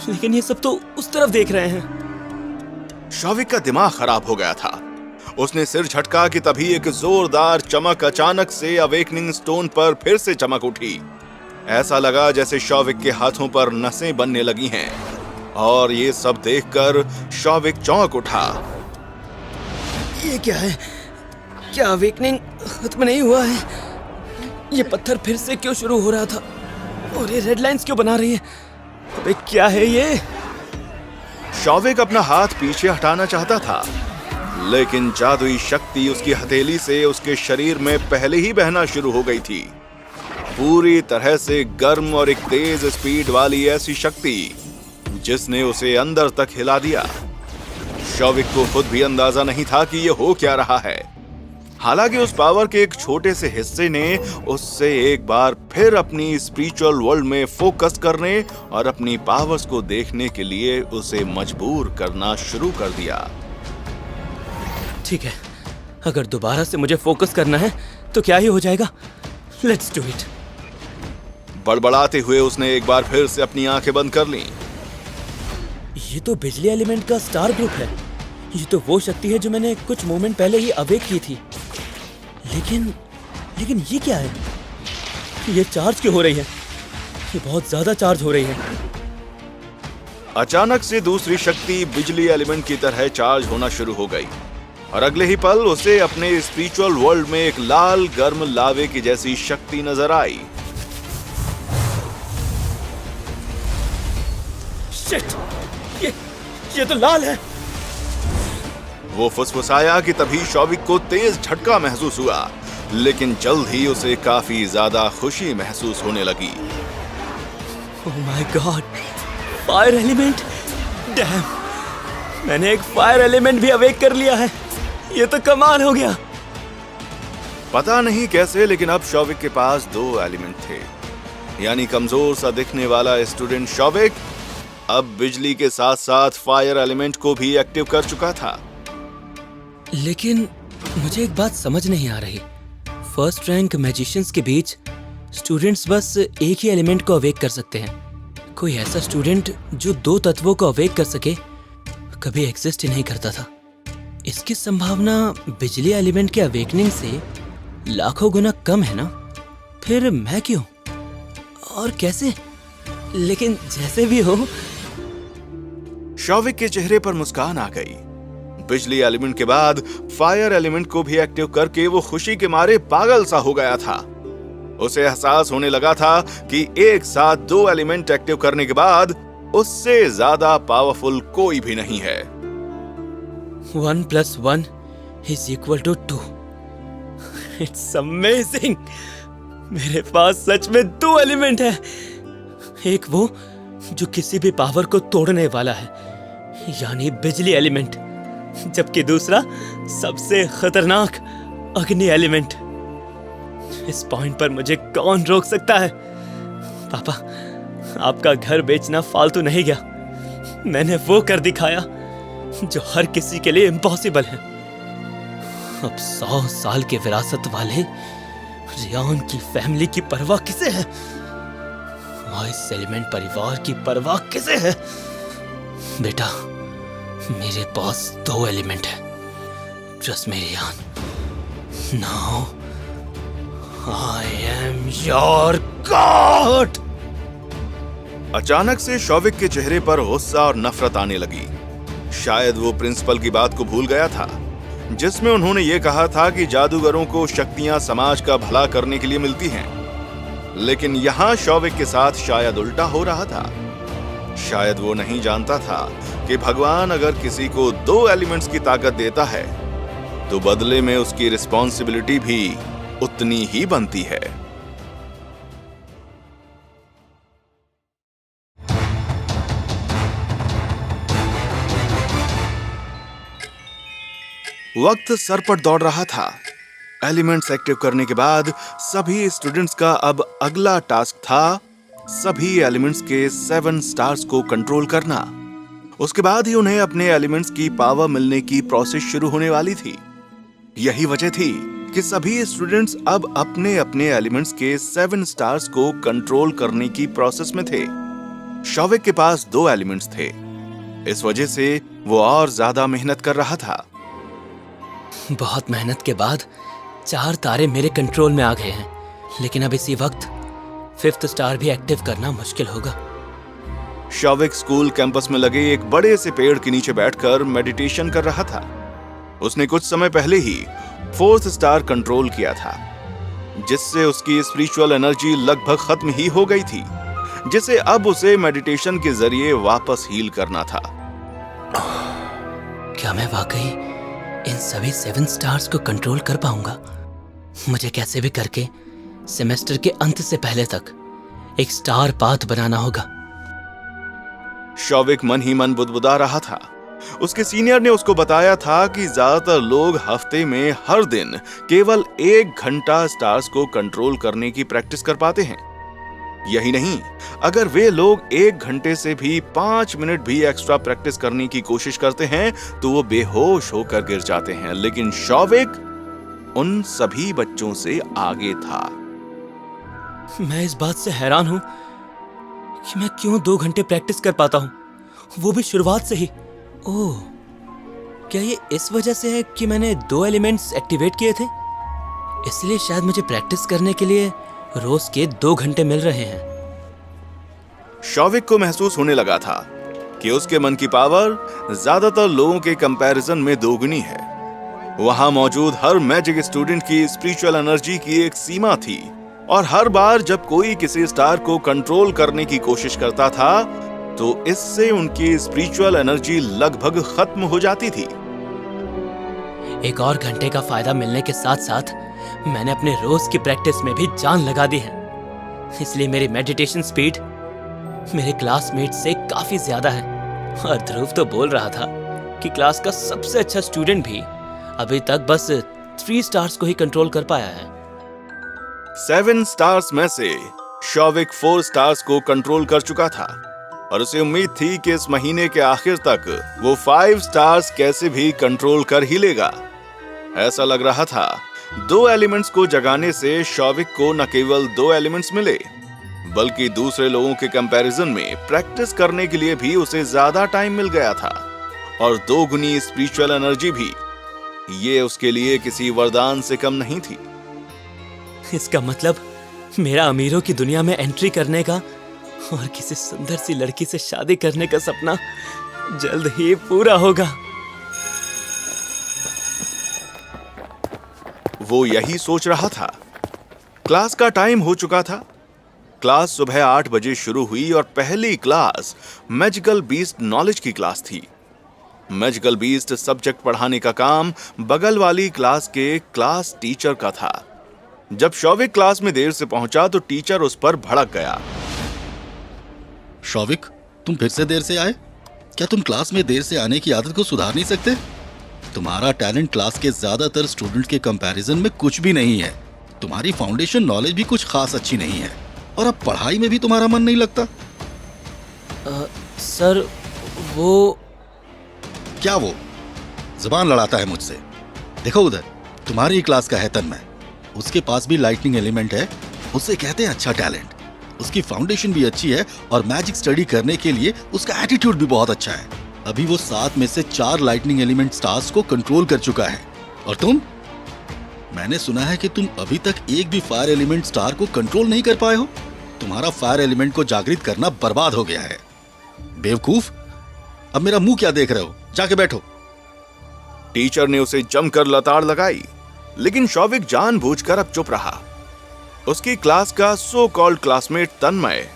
लेकिन ये सब तो उस तरफ देख रहे हैं। शौविक का दिमाग खराब हो गया था। उसने सिर झटका कि तभी एक जोरदार चमक अचानक से अवेकनिंग स्टोन पर फिर से चमक उठी। ऐसा लगा जैसे शौविक के हाथों पर नसें बनने लगी हैं। और ये सब देखकर शौविक चौंक उठा। ये क्या है? क्या अवेकनिंग खत्म नहीं हुआ है? ये पत्थर फिर से क्यों शुरू हो रहा था? और ये रेड लाइंस क्यों बना रही है? अबे क्या है ये? शौविक अपना हाथ पीछे हटाना चाहता था, लेकिन जादुई शक्ति उसकी हथेली से उसके शरीर में पहले ही बहना शुरू हो गई थी। पूरी तरह से गर्म और एक तेज स्पीड वाली ऐसी शक्ति जिसने उसे अंदर तक हिला दिया। शौविक को खुद भी अंदाजा नहीं था कि ये हो क्या रहा है। हालांकि उस पावर के एक छोटे से हिस्से ने उससे एक बार फिर अपनी स्पिरिचुअल वर्ल्ड में फोकस करने और अपनी पावर्स को देखने के लिए उसे मजबूर करना शुरू कर दिया। ठीक है, अगर दोबारा से मुझे फोकस करना है तो क्या ही हो जाएगा। Let's do it. बड़बड़ाते हुए उसने एक बार फिर से अपनी आंखें बंद कर लीं। ये तो बिजली एलिमेंट का स्टार ग्रुप है। ये तो वो शक्ति है जो मैंने कुछ मोमेंट पहले ही अवेक की थी। लेकिन ये क्या है? ये चार्ज क्यों हो रही है? ये बहुत ज्यादा चार्ज हो रही है। अचानक से दूसरी शक्ति बिजली एलिमेंट की तरह चार्ज होना शुरू हो गई और अगले ही पल उसे अपने स्पिरिचुअल वर्ल्ड में एक लाल गर्म लावे की जैसी शक्ति नजर आई। शिट! ये तो लाल है। वो फुसफुसाया कि तभी शौविक को तेज झटका महसूस हुआ, लेकिन जल्द ही उसे काफी ज्यादा खुशी महसूस होने लगी। Oh my God, fire element! Dam, मैंने एक फायर एलिमेंट भी अवेक कर लिया है। ये तो कमाल हो गया। पता नहीं कैसे, लेकिन अब शौविक के पास 2 एलिमेंट थे। यानी कमजोर सा दिखने वाला स्टूडेंट शौविक अब बिजली के साथ साथ फायर एलिमेंट को भी एक्टिव कर चुका था। लेकिन मुझे एक बात समझ नहीं आ रही। फर्स्ट रैंक मैजिशियंस के बीच स्टूडेंट्स बस एक ही एलिमेंट को अवेक कर सकते हैं। कोई ऐसा स्टूडेंट जो 2 तत्वों को अवेक कर सके कभी एग्जिस्ट ही नहीं करता था। इसकी संभावना बिजली एलिमेंट के अवेकनिंग से लाखों गुना कम है ना? फिर मैं क्यों और कैसे? लेकिन जैसे भी हो। शौविक के चेहरे पर मुस्कान आ गई। बिजली एलिमेंट के बाद फायर एलिमेंट को भी एक्टिव करके वो खुशी के मारे पागल सा हो गया था। उसे एहसास होने लगा था कि एक साथ 2 एलिमेंट एक्टिव करने के बाद उससे ज्यादा पावरफुल कोई भी नहीं है। 1 + 1 = 2। It's amazing. मेरे पास सच में 2 एलिमेंट है। एक वो जो किसी भी पावर को तोड़ने वाला है, यानी बिजली एलिमेंट, जबकि दूसरा सबसे खतरनाक अग्नि एलिमेंट। इस पॉइंट पर मुझे कौन रोक सकता है? पापा, आपका घर बेचना फालतू नहीं गया। मैंने वो कर दिखाया जो हर किसी के लिए इम्पॉसिबल है। अब 100 साल के विरासत वाले रियान की फैमिली की परवाह किसे है? वॉइस एलिमेंट परिवार की परवाह किसे है? बेटा, मेरे पास 2 एलिमेंट है। Trust me Riyan. Now I am your God. अचानक से शौविक के चेहरे पर गुस्सा और नफरत आने लगी। शायद वो प्रिंसिपल की बात को भूल गया था, जिसमें उन्होंने ये कहा था कि जादूगरों को शक्तियां समाज का भला करने के लिए मिलती हैं। लेकिन यहाँ शौविक के साथ शायद उल्टा हो रहा था। शायद वो नहीं जानता था कि भगवान अगर किसी को 2 एलिमेंट्स की ताकत देता है तो बदले में उसकी रिस्पॉन्सिबिलिटी भी उतनी ही बनती है। वक्त सर पर दौड़ रहा था। एलिमेंट्स एक्टिव करने के बाद सभी स्टूडेंट्स का अब अगला टास्क था सभी एलिमेंट्स के 7 स्टार्स को कंट्रोल करना। उसके बाद ही उन्हें अपने एलिमेंट्स की पावर मिलने की प्रोसेस शुरू होने वाली थी। यही वजह थी कि सभी स्टूडेंट्स अब अपने अपने एलिमेंट्स के 7 स्टार्स को कंट्रोल करने की प्रोसेस में थे। शौविक के पास 2 एलिमेंट्स थे। इस वजह से वो और ज्यादा मेहनत कर रहा था। बहुत मेहनत के बाद 4 तारे मेरे कंट्रोल में आ गए हैं, लेकिन अब इसी वक्त 5th स्टार भी एक्टिव करना मुश्किल होगा। शौविक स्कूल कैंपस में लगे एक बड़े से पेड़ के नीचे बैठकर मेडिटेशन कर रहा था। उसने कुछ समय पहले ही 4th स्टार कंट्रोल किया था, जिससे उसकी स्पिरिचुअल एनर्जी लगभग खत्म ही हो गई थी, जिसे अब उसे मेडिटेशन के जरिए वापस हील करना था। क्या मैं वाकई इन सभी 7 स्टार्स को कंट्रोल कर पाऊंगा? मुझे कैसे भी करके सेमेस्टर के अंत से पहले तक एक स्टार पाथ बनाना होगा। शौविक मन ही मन बुदबुदा रहा था। उसके सीनियर ने उसको बताया था कि ज्यादातर लोग हफ्ते में हर दिन केवल 1 घंटा स्टार्स को कंट्रोल करने की प्रैक्टिस कर पाते हैं। यही नहीं, अगर वे लोग 1 घंटे से भी 5 मिनट भी एक्स्ट्रा प्रैक्टिस करने की कोशिश करते हैं तो वो बेहोश होकर गिर जाते हैं। लेकिन शौविक उन सभी बच्चों से आगे था। मैं इस बात से हैरान हूं कि मैं क्यों 2 घंटे प्रैक्टिस कर पाता हूं, वो भी शुरुआत से ही। ओह, क्या ये इस वजह से है कि मैंने 2 एलिमेंट्स एक्टिवेट किए थे? इसलिए शायद मुझे प्रैक्टिस करने के लिए रोज के 2 घंटे मिल रहे हैं। शौविक को महसूस होने लगा था कि उसके मन की पावर ज्यादातर लोगों के कंपैरिजन में दोगुनी है। वहां मौजूद हर मैजिक स्टूडेंट की स्पिरिचुअल एनर्जी की एक सीमा थी, और हर बार जब कोई किसी स्टार को कंट्रोल करने की कोशिश करता था तो इससे उनकी स्पिरिचुअल एनर्जी लगभग खत्म हो जाती थी। एक और घंटे का फायदा मिलने के साथ साथ मैंने अपने रोज की प्रैक्टिस में भी जान लगा दी है। इसलिए मेरी मेडिटेशन स्पीड मेरे क्लासमेट से काफी ज्यादा है। और ध्रुव तो बोल रहा था कि क्लास का सबसे अच्छा स्टूडेंट भी अभी तक बस 3 स्टार्स को ही कंट्रोल कर पाया है। 7 स्टार्स में से शौविक 4 स्टार्स को कंट्रोल कर चुका था और उसे उम्मीद थी कि इस महीने के आखिर तक वो 5 स्टार्स कैसे भी कंट्रोल कर ही लेगा। ऐसा लग रहा था 2 एलिमेंट्स को जगाने से शौविक को न केवल 2 एलिमेंट्स मिले, बल्कि दूसरे लोगों के कंपैरिजन में प्रैक्टिस करने के लिए भी उसे ज्यादा टाइम मिल गया था और 2 गुनी स्पिरिचुअल एनर्जी भी। ये उसके लिए किसी वरदान से कम नहीं थी। इसका मतलब मेरा अमीरों की दुनिया में एंट्री करने का और किसी सुंदर सी लड़की से शादी करने का सपना जल्द ही पूरा होगा। वो यही सोच रहा था। क्लास का टाइम हो चुका था। क्लास सुबह 8 बजे शुरू हुई और पहली क्लास मैजिकल बीस्ट नॉलेज की क्लास थी। मैजिकल बीस्ट सब्जेक्ट पढ़ाने का काम बगल वाली क्लास के क्लास टीचर का था। जब शौविक क्लास में देर से पहुंचा तो टीचर उस पर भड़क गया। शौविक, तुम फिर से देर से आए? क्या तुम क्लास में देर से आने की आदत को सुधार नहीं सकते? तुम्हारा टैलेंट क्लास के ज्यादातर स्टूडेंट के कंपैरिजन में कुछ भी नहीं है। तुम्हारी फाउंडेशन नॉलेज भी कुछ खास अच्छी नहीं है और अब पढ़ाई में भी तुम्हारा मन नहीं लगता। सर, वो क्या वो? जुबान लड़ाता है मुझसे। देखो उधर, तुम्हारी क्लास का है तन्मय। उसके पास भी लाइटनिंग एलिमेंट है। उसे कहते हैं अच्छा टैलेंट। उसकी फाउंडेशन भी अच्छी है और मैजिक स्टडी करने के लिए उसका एटीट्यूड भी बहुत अच्छा है। अभी वो 7 में से 4 लाइटनिंग एलिमेंट स्टार्स को कंट्रोल कर चुका है। और तुम? मैंने सुना है कि तुम अभी तक एक भी फायर एलिमेंट स्टार को कंट्रोल नहीं कर पाए हो। तुम्हारा फायर एलिमेंट को जागृत करना बर्बाद हो गया है। बेवकूफ, अब मेरा मुंह क्या देख रहे हो? जाके बैठो। टीचर ने उसे जमकर लताड़ लगाई, लेकिन शौविक जानबूझकर अब चुप रहा। उसकी क्लास का सो कॉल्ड क्लासमेट तन्मय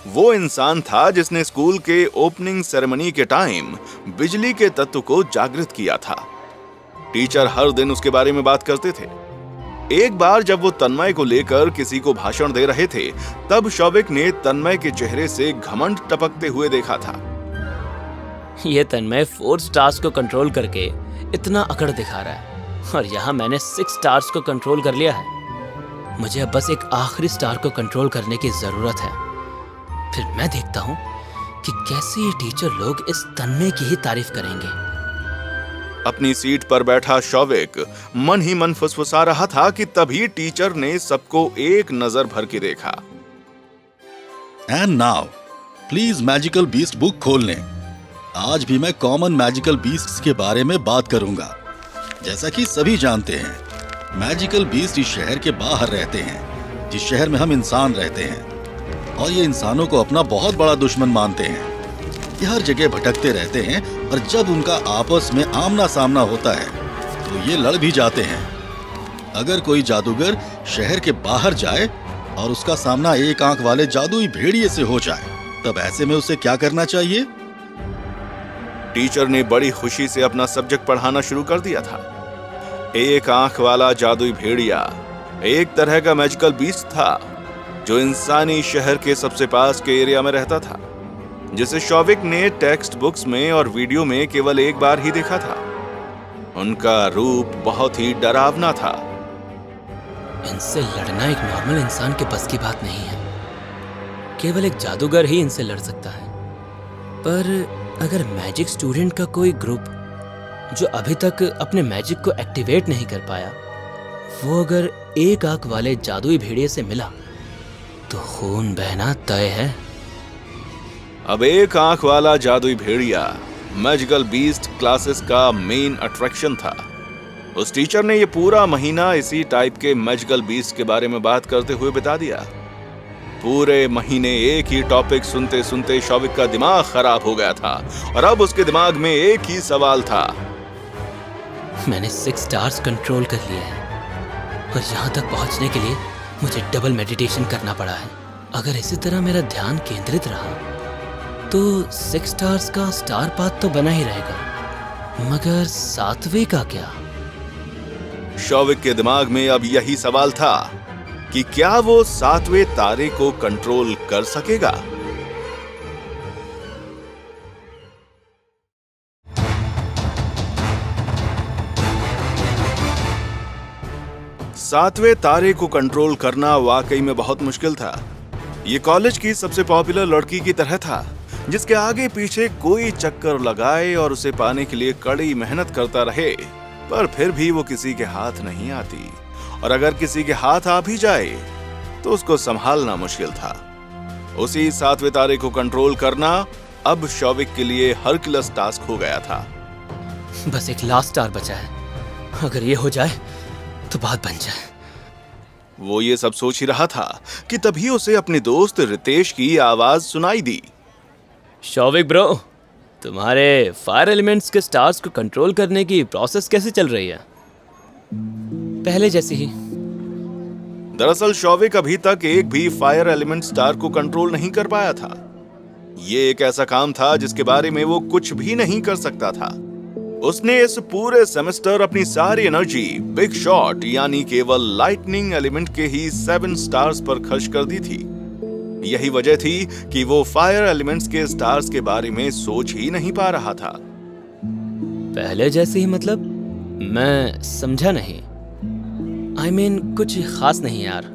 वो इंसान था जिसने स्कूल के ओपनिंग सेरेमनी के टाइम बिजली के तत्व को जागृत किया था। टीचर हर दिन उसके बारे में बात करते थे। एक बार जब वो तन्मय को लेकर किसी को भाषण दे रहे थे, तब शौविक ने तन्मय के चेहरे से घमंड टपकते हुए देखा था। ये तन्मय 4 स्टार्स को कंट्रोल करके इतना अकड़ दिखा रहा है और यहाँ मैंने 6 स्टार्स को कंट्रोल कर लिया है। मुझे अब बस एक आखिरी स्टार को कंट्रोल करने की जरूरत है। फिर मैं देखता हूँ कि कैसे ये टीचर लोग इस तन्मय की ही तारीफ करेंगे। अपनी सीट पर बैठा शौविक मन ही मन फुसफुसा रहा था कि तभी टीचर ने सबको एक नजर भर के देखा। And now please magical beast book खोल लें। आज भी मैं कॉमन मैजिकल बीस्ट्स के बारे में बात करूंगा। जैसा कि सभी जानते हैं, मैजिकल बीस्ट इस शहर के बाहर रहते हैं, जिस शहर में हम इंसान रहते हैं, और ये इंसानों को अपना बहुत बड़ा दुश्मन मानते हैं। ये हर जगह भटकते रहते हैं और जब उनका आपस में आमना सामना होता है तो ये लड़ भी जाते हैं। अगर कोई जादूगर शहर के बाहर जाए और उसका सामना एक आंख वाले जादुई भेड़िए से हो जाए, तब ऐसे में उसे क्या करना चाहिए? टीचर ने बड़ी खुशी से अपना सब्जेक्ट पढ़ाना शुरू कर दिया था। एक आंख वाला जादुई भेड़िया एक तरह का मैजिकल बीस्ट था जो इंसानी शहर के सबसे पास के एरिया में रहता था, जिसे शौविक ने टेक्स्ट बुक्स में और वीडियो में केवल एक बार ही देखा था। उनका रूप बहुत ही डरावना था। इनसे लड़ना एक नॉर्मल इंसान के बस की बात नहीं है। केवल एक जादूगर ही इनसे लड़ सकता है। पर अगर मैजिक स्टूडेंट का कोई ग्रुप जो अभी तक अपने मैजिक को एक्टिवेट नहीं कर पाया, वो अगर एक आंख वाले जादुई भेड़िए से मिला तो खून बहना तय है। अब एक आंख वाला जादुई भेड़िया मैजिकल बीस्ट क्लासेस का मेन अट्रैक्शन था। उस टीचर ने ये पूरा महीना इसी टाइप के मैजिकल बीस्ट के बारे में बात करते हुए बिता दिया। पूरे महीने एक ही टॉपिक सुनते सुनते शौविक का दिमाग खराब हो गया था और अब उसके दिमाग में एक ही सवाल था। मैंने 6 स्टार्स कंट्रोल कर लिए हैं और यहाँ तक पहुँचने के लिए मुझे डबल मेडिटेशन करना पड़ा है। अगर इसी तरह मेरा ध्यान केंद्रित रहा तो 6 स्टार्स का स्टार पाथ तो बना ही रहेगा, मगर 7वें का क्या? शौविक के दिमाग में अब यही सवाल था कि क्या वो 7वें तारे को कंट्रोल कर सकेगा। सातवें तारे को कंट्रोल करना वाकई में बहुत मुश्किल था। ये कॉलेज की सबसे पॉपुलर लड़की की तरह था, जिसके आगे पीछे कोई चक्कर लगाए और उसे पाने के लिए कड़ी मेहनत करता रहे, पर फिर भी वो किसी के हाथ नहीं आती, और अगर किसी के हाथ आ भी जाए तो उसको संभालना मुश्किल था। उसी सातवें तारे को कंट्रोल करना अब शौविक के लिए हरक्युलस टास्क हो गया था। बस एक लास्ट स्टार बचा है, अगर ये हो जाए तो बात बन जाए। वो ये सब सोच ही रहा था कि तभी उसे अपने दोस्त रितेश की आवाज सुनाई दी। शौविक ब्रो, तुम्हारे फायर एलिमेंट्स के स्टार्स को कंट्रोल करने की प्रोसेस कैसे चल रही है? पहले जैसी ही। दरअसल शौविक अभी तक एक भी फायर एलिमेंट स्टार को कंट्रोल नहीं कर पाया था। ये एक ऐसा काम था जिसके बारे में वो कुछ भी नहीं कर सकता था। उसने इस पूरे सेमेस्टर अपनी सारी एनर्जी बिग शॉट यानी केवल लाइटनिंग एलिमेंट के ही 7 स्टार्स पर खर्च कर दी थी। यही वजह थी कि वो फायर एलिमेंट्स के स्टार्स के बारे में सोच ही नहीं पा रहा था। पहले जैसे ही मतलब? मैं समझा नहीं। I mean, कुछ खास नहीं यार।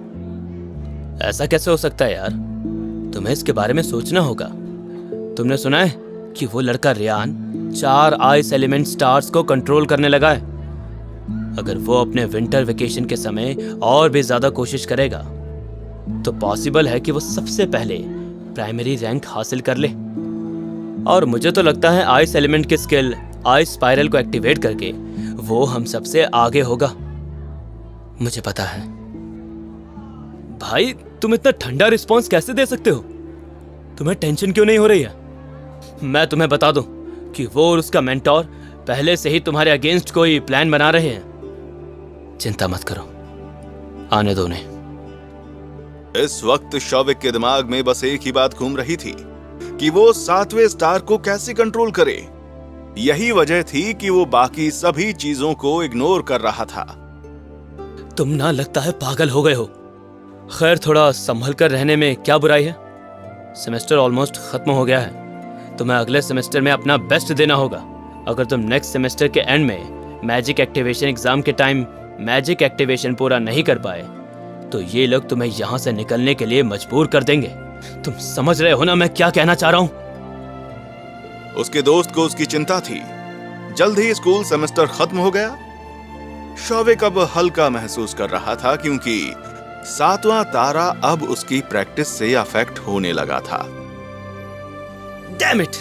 ऐसा कैसे हो सकता है यार? तुम्हें इसके बारे में सोचना होगा। तुमने सुना है कि वो लड़का रियान 4 आइस एलिमेंट स्टार्स को कंट्रोल करने लगा है। अगर वो अपने विंटर वेकेशन के समय और भी ज्यादा कोशिश करेगा तो पॉसिबल है कि वो सबसे पहले प्राइमरी रैंक हासिल कर ले। और मुझे तो लगता है आइस एलिमेंट की स्किल आइस स्पाइरल को एक्टिवेट करके वो हम सबसे आगे होगा। मुझे पता है। भाई, तुम इतना ठंडा रिस्पॉन्स कैसे दे सकते हो? तुम्हें टेंशन क्यों नहीं हो रही है? मैं तुम्हें बता दूं कि वो और उसका मेंटोर पहले से ही तुम्हारे अगेंस्ट कोई प्लान बना रहे हैं। चिंता मत करो, आने दो उन्हें। इस वक्त शौविक के दिमाग में बस एक ही बात घूम रही थी कि वो 7वें स्टार को कैसे कंट्रोल करे। यही वजह थी कि वो बाकी सभी चीजों को इग्नोर कर रहा था। तुम ना लगता है पागल हो गए हो। खैर, थोड़ा संभल कर रहने में क्या बुराई है? सेमेस्टर ऑलमोस्ट खत्म हो गया है। तुम्हें अगले सेमेस्टर में अपना बेस्ट देना होगा। अगर तुम नेक्स्ट सेमेस्टर के एंड में मैजिक एक्टिवेशन एग्जाम के टाइम मैजिक एक्टिवेशन पूरा नहीं कर पाए तो ये लोग तुम्हें यहाँ से निकलने के लिए मजबूर कर देंगे। तुम समझ रहे हो ना मैं क्या कहना चाह रहा हूँ? उसके दोस्त को उसकी चिंता थी। जल्द ही स्कूल सेमेस्टर खत्म हो गया। शौविक अब हल्का महसूस कर रहा था क्योंकि 7वां तारा अब उसकी प्रैक्टिस से अफेक्ट होने लगा था। Damn it!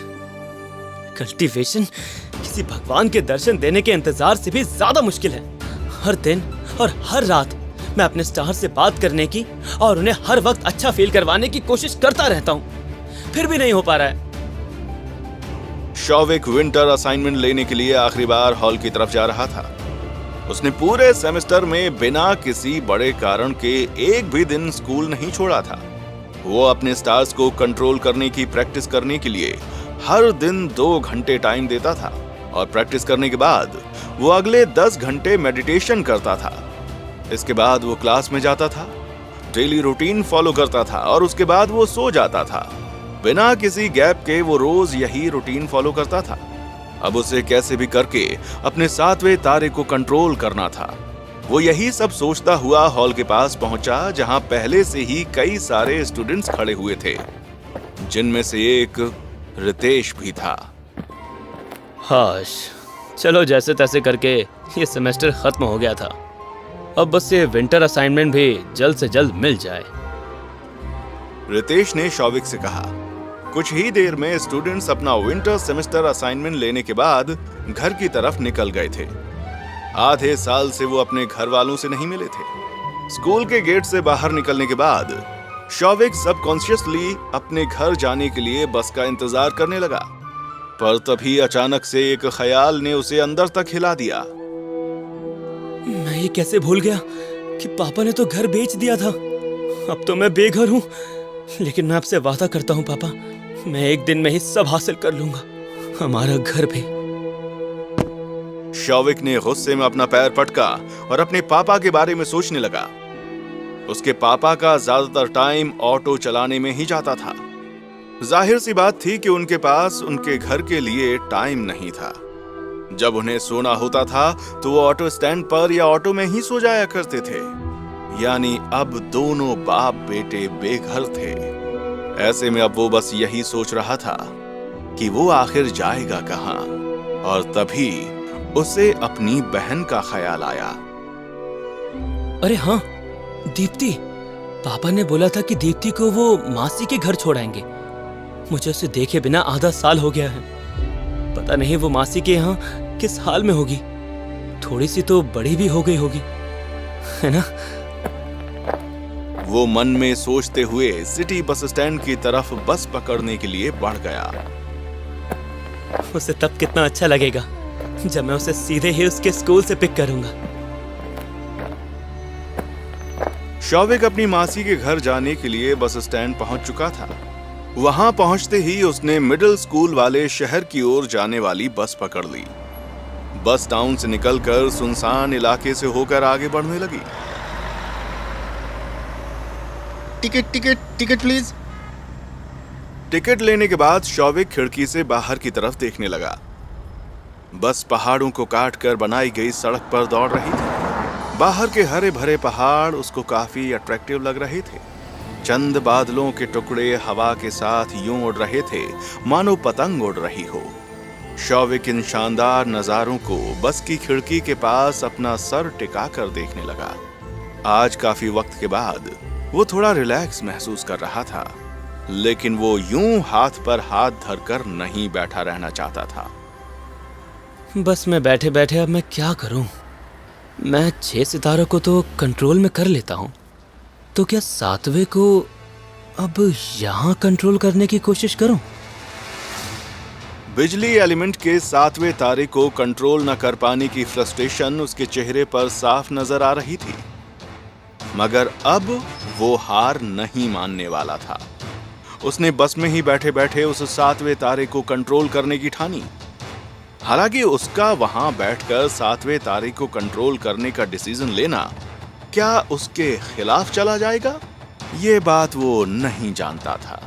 कल्टीवेशन किसी भगवान के दर्शन देने के इंतजार से भी ज्यादा मुश्किल है। हर दिन और हर रात मैं अपने स्टार से बात करने की और उन्हें हर वक्त अच्छा फील करवाने की कोशिश करता रहता हूँ, फिर भी नहीं हो पा रहा है। शौविक विंटर असाइनमेंट लेने के लिए आखिरी बार हॉल की तरफ जा रहा था। उसने पूरे सेमेस्टर में बिना किसी बड़े कारण के एक भी दिन स्कूल नहीं छोड़ा था। वो अपने स्टार्स को कंट्रोल करने की प्रैक्टिस करने के लिए हर दिन 2 घंटे टाइम देता था और प्रैक्टिस करने के बाद वो अगले 10 घंटे मेडिटेशन करता था। इसके बाद वो क्लास में जाता था, डेली रूटीन फॉलो करता था और उसके बाद वो सो जाता था। बिना किसी गैप के वो रोज यही रूटीन फॉलो करता था। अब उसे कैसे भी करके अपने 7वें तारे को कंट्रोल करना था। वो यही सब सोचता हुआ हॉल के पास पहुंचा जहां पहले से ही कई सारे स्टूडेंट्स खड़े हुए थे, जिनमें से एक रितेश भी था। हाश, चलो जैसे तैसे करके ये सेमेस्टर खत्म हो गया था। अब बस ये विंटर असाइनमेंट भी जल्द से जल्द मिल जाए। रितेश ने शौविक से कहा। कुछ ही देर में स्टूडेंट्स अपना विंटर सेमेस्टर असाइनमेंट लेने के बाद घर की तरफ निकल गए थे। आधे साल से वो अपने घर वालों से नहीं मिले थे। स्कूल के गेट से बाहर निकलने के बाद शौविक सबकॉन्शियसली अपने घर जाने के लिए बस का इंतजार करने लगा, पर तभी अचानक से एक ख्याल ने उसे अंदर तक हिला दिया। मैं ये कैसे भूल गया कि पापा ने तो घर बेच दिया था। अब तो मैं बेघर हूँ, लेकिन मैं आपसे वादा करता हूँ पापा, मैं एक दिन में ही सब हासिल कर लूंगा, हमारा घर भी। शौविक ने गुस्से में अपना पैर पटका और अपने पापा के बारे में सोचने लगा। उसके पापा का ज्यादातर टाइम ऑटो चलाने में ही जाता था। जाहिर सी बात थी कि उनके पास उनके घर के लिए टाइम नहीं था। जब उन्हें सोना होता था तो वो ऑटो स्टैंड पर या ऑटो में ही सो जाया करते थे। यानी अब दोनों बाप बेटे बेघर थे। ऐसे में अब वो बस यही सोच रहा था कि वो आखिर जाएगा कहां, और तभी उसे अपनी बहन का ख्याल आया। अरे हाँ, दीप्ति। पापा ने बोला था कि दीप्ति को वो मासी के घर छोड़ाएंगे। मुझे उसे देखे बिना आधा साल हो गया है। पता नहीं वो मासी के यहाँ किस हाल में होगी। थोड़ी सी तो बड़ी भी हो गई होगी, है ना? वो मन में सोचते हुए सिटी बस स्टैंड की तरफ बस पकड़ने के लिए बढ़ गया। उसे तब कितना अच्छा लगेगा जब मैं उसे सीधे ही उसके स्कूल से पिक करूंगा। शौविक अपनी मासी के घर जाने के लिए बस स्टैंड पहुंच चुका था। वहां पहुंचते ही उसने मिडिल स्कूल वाले शहर की ओर जाने वाली बस पकड़ ली। बस टाउन से निकलकर सुनसान इलाके से होकर आगे बढ़ने लगी। Ticket ticket ticket please. Ticket लेने के बाद शौविक खिड़की से बाहर की तरफ देखने लगा। बस पहाड़ों को काटकर बनाई गई सड़क पर दौड़ रही थी। बाहर के हरे भरे पहाड़ उसको काफी अट्रैक्टिव लग रहे थे। चंद बादलों के टुकड़े हवा के साथ यूं उड़ रहे थे मानो पतंग उड़ रही हो। शौविक इन शानदार नजारों को बस की खिड़की के पास अपना सर टिकाकर देखने लगा। आज काफी वक्त के बाद वो थोड़ा रिलैक्स महसूस कर रहा था, लेकिन वो यूं हाथ पर हाथ धरकर नहीं बैठा रहना चाहता था। बस में बैठे बैठे अब मैं क्या करूं? मैं 6 सितारों को तो कंट्रोल में कर लेता हूं, तो क्या 7वें को अब यहां कंट्रोल करने की कोशिश करूं? बिजली एलिमेंट के 7वें तारे को कंट्रोल न कर पाने की फ्रस्ट्रेशन उसके चेहरे पर साफ नजर आ रही थी, मगर अब वो हार नहीं मानने वाला था। उसने बस में ही बैठे बैठे उस 7वें तारे को कंट्रोल करने की ठानी। हालांकि उसका वहां बैठकर 7वें तारे को कंट्रोल करने का डिसीजन लेना क्या उसके खिलाफ चला जाएगा, ये बात वो नहीं जानता था।